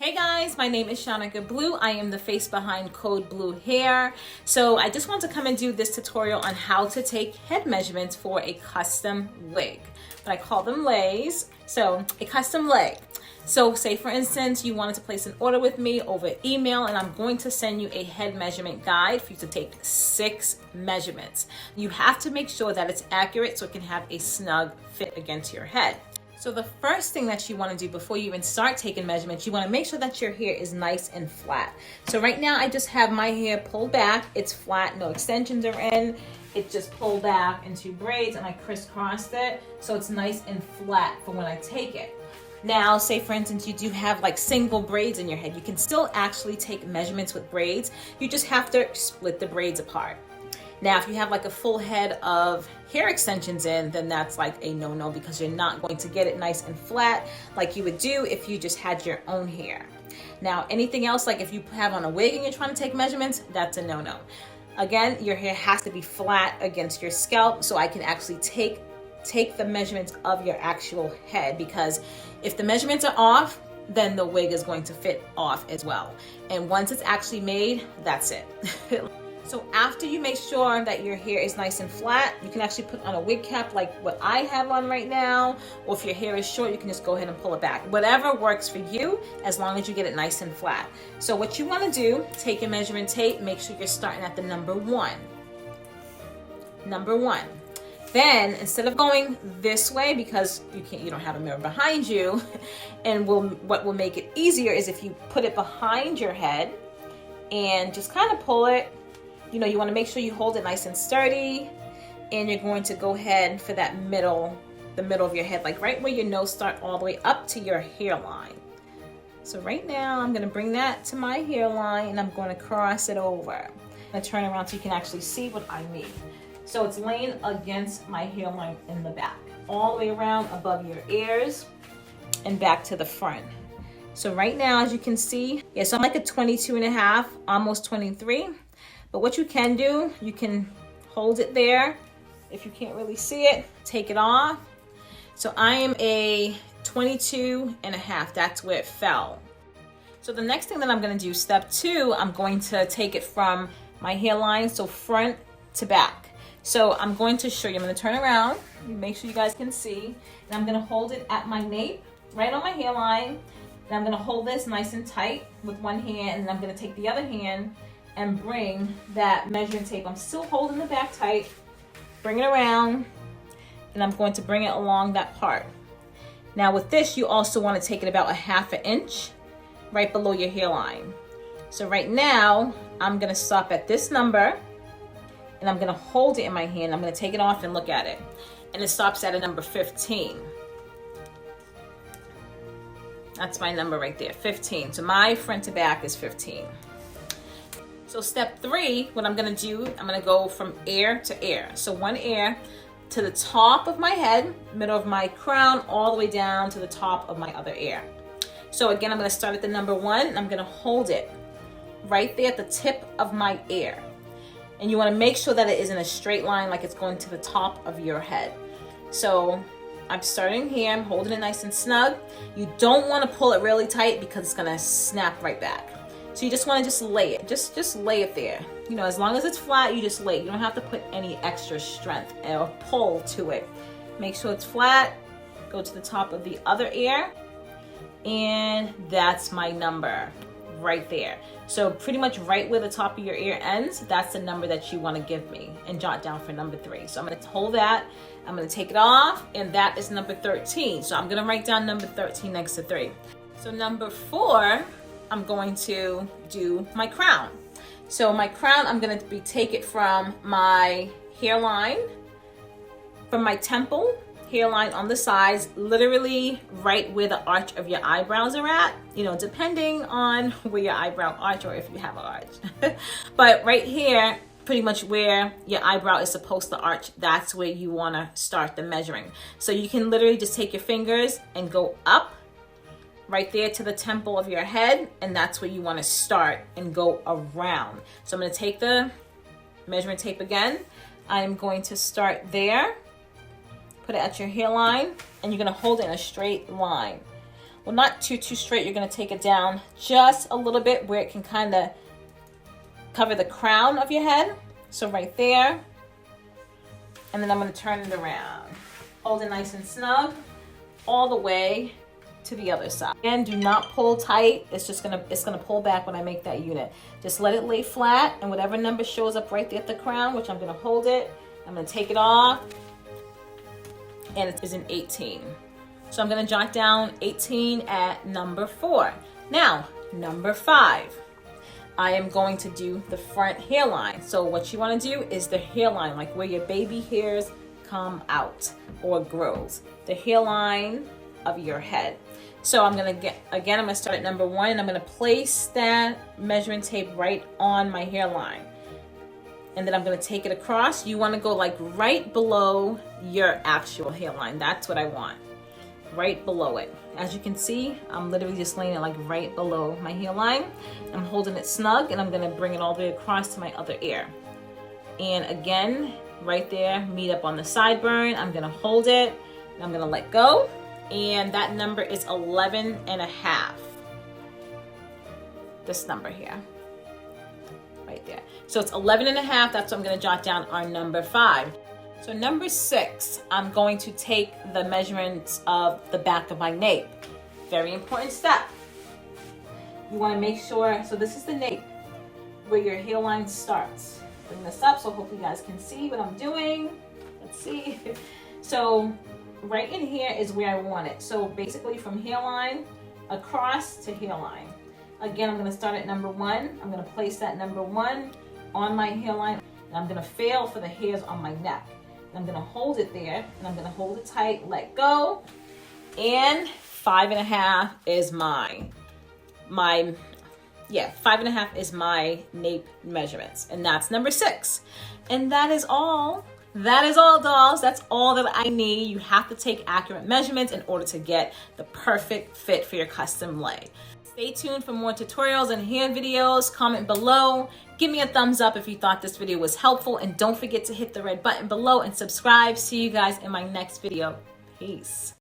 Hey guys, my name is Shanika Blue. I am the face behind Code Blue Hair. So I just want to come and do this tutorial on how to take head measurements for a custom wig. But I call them lays. So a custom lay. So say for instance, you wanted to place an order with me over email, and I'm going to send you a head measurement guide for you to take 6 measurements. You have to make sure that it's accurate so it can have a snug fit against your head. So the first thing that you want to do before you even start taking measurements, you want to make sure that your hair is nice and flat. So right now I just have my hair pulled back. It's flat, no extensions are in. It just pulled back into braids and I crisscrossed it. So it's nice and flat for when I take it. Now, say for instance, you do have like single braids in your head. You can still actually take measurements with braids. You just have to split the braids apart. Now, if you have like a full head of hair extensions in, then that's like a no-no because you're not going to get it nice and flat like you would do if you just had your own hair. Now, anything else, like if you have on a wig and you're trying to take measurements, that's a no-no. Again, your hair has to be flat against your scalp so I can actually take the measurements of your actual head, because if the measurements are off, then the wig is going to fit off as well. And once it's actually made, that's it. So after you make sure that your hair is nice and flat, you can actually put on a wig cap like what I have on right now, or if your hair is short, you can just go ahead and pull it back. Whatever works for you, as long as you get it nice and flat. So what you want to do, take your measuring tape, make sure you're starting at the number 1. Number 1. Then instead of going this way, because you don't have a mirror behind you, and what will make it easier is if you put it behind your head and just kind of pull it. You know, you want to make sure you hold it nice and sturdy, and you're going to go ahead for that the middle of your head, like right where your nose starts all the way up to your hairline. So right now I'm going to bring that to my hairline and I'm going to cross it over. I'm going to turn around so you can actually see what I mean. So it's laying against my hairline in the back, all the way around above your ears and back to the front. So right now, as you can see, so I'm like a 22.5, almost 23. But what you can do, you can hold it there. If you can't really see it, take it off. So I am a 22.5. That's where it fell. So the next thing that I'm going to do, step 2, I'm going to take it from my hairline, so front to back. So I'm going to show you. I'm going to turn around, make sure you guys can see. And I'm going to hold it at my nape, right on my hairline. And I'm going to hold this nice and tight with one hand, and I'm going to take the other hand and bring that measuring tape. I'm still holding the back tight. Bring it around, and I'm going to bring it along that part. Now with this, you also want to take it about a 1/2 inch right below your hairline. So right now, I'm going to stop at this number, and I'm going to hold it in my hand. I'm going to take it off and look at it. And it stops at a number 15. That's my number right there, 15. So my front to back is 15. So step 3, what I'm going to do, I'm going to go from ear to ear. So one ear to the top of my head, middle of my crown, all the way down to the top of my other ear. So again, I'm going to start at the number 1, and I'm going to hold it right there at the tip of my ear. And you want to make sure that it is in a straight line, like it's going to the top of your head. So I'm starting here, I'm holding it nice and snug. You don't want to pull it really tight because it's going to snap right back. So you just want to just lay it, just lay it there. You know, as long as it's flat, you just lay it. You don't have to put any extra strength or pull to it. Make sure it's flat, go to the top of the other ear, and that's my number right there. So pretty much right where the top of your ear ends, that's the number that you want to give me, and jot down for number 3. So I'm going to hold that, I'm going to take it off, and that is number 13. So I'm going to write down number 13 next to 3. So number 4, I'm going to do my crown. So my crown, I'm going to take it from my hairline, from my temple, hairline on the sides, literally right where the arch of your eyebrows are at, you know, depending on where your eyebrow arch, or if you have an arch. But right here, pretty much where your eyebrow is supposed to arch, that's where you want to start the measuring. So you can literally just take your fingers and go up right there to the temple of your head, and that's where you want to start and go around. So I'm going to take the measuring tape again. I'm going to start there, put it at your hairline, and you're going to hold it in a straight line. well, not too straight. You're gonna take it down just a little bit where it can kind of cover the crown of your head. So right there. And then I'm gonna turn it around. Hold it nice and snug all the way to the other side. And do not pull tight. It's gonna pull back when I make that unit. Just let it lay flat, and whatever number shows up right there at the crown, which I'm gonna hold it, I'm gonna take it off, and it is an 18. So I'm gonna jot down 18 at number 4. Now, number 5. I am going to do the front hairline. So what you wanna do is the hairline, like where your baby hairs come out or grows. The hairline of your head. So I'm gonna start at number 1, and I'm gonna place that measuring tape right on my hairline. And then I'm gonna take it across. You wanna go like right below your actual hairline. That's what I want, right below it. As you can see, I'm literally just laying it like right below my hairline. I'm holding it snug, and I'm gonna bring it all the way across to my other ear. And again, right there, meet up on the sideburn. I'm gonna hold it, and I'm gonna let go. And that number is 11.5. This number here, right there. So it's 11.5. That's what I'm gonna jot down on number 5. So number 6, I'm going to take the measurements of the back of my nape. Very important step. You wanna make sure, so this is the nape, where your hairline starts. Bring this up so hopefully you guys can see what I'm doing. Let's see. So right in here is where I want it. So basically from hairline across to hairline. Again, I'm gonna start at number 1. I'm gonna place that number 1 on my hairline, and I'm gonna feel for the hairs on my neck. And I'm gonna hold it there, and I'm gonna hold it tight, let go. And 5.5 is 5.5 is my nape measurements. And that's number 6. And that is all. That is all, dolls. That's all that I need. You have to take accurate measurements in order to get the perfect fit for your custom lei. Stay tuned for more tutorials and hair videos. Comment below. Give me a thumbs up if you thought this video was helpful. And don't forget to hit the red button below and subscribe. See you guys in my next video. Peace.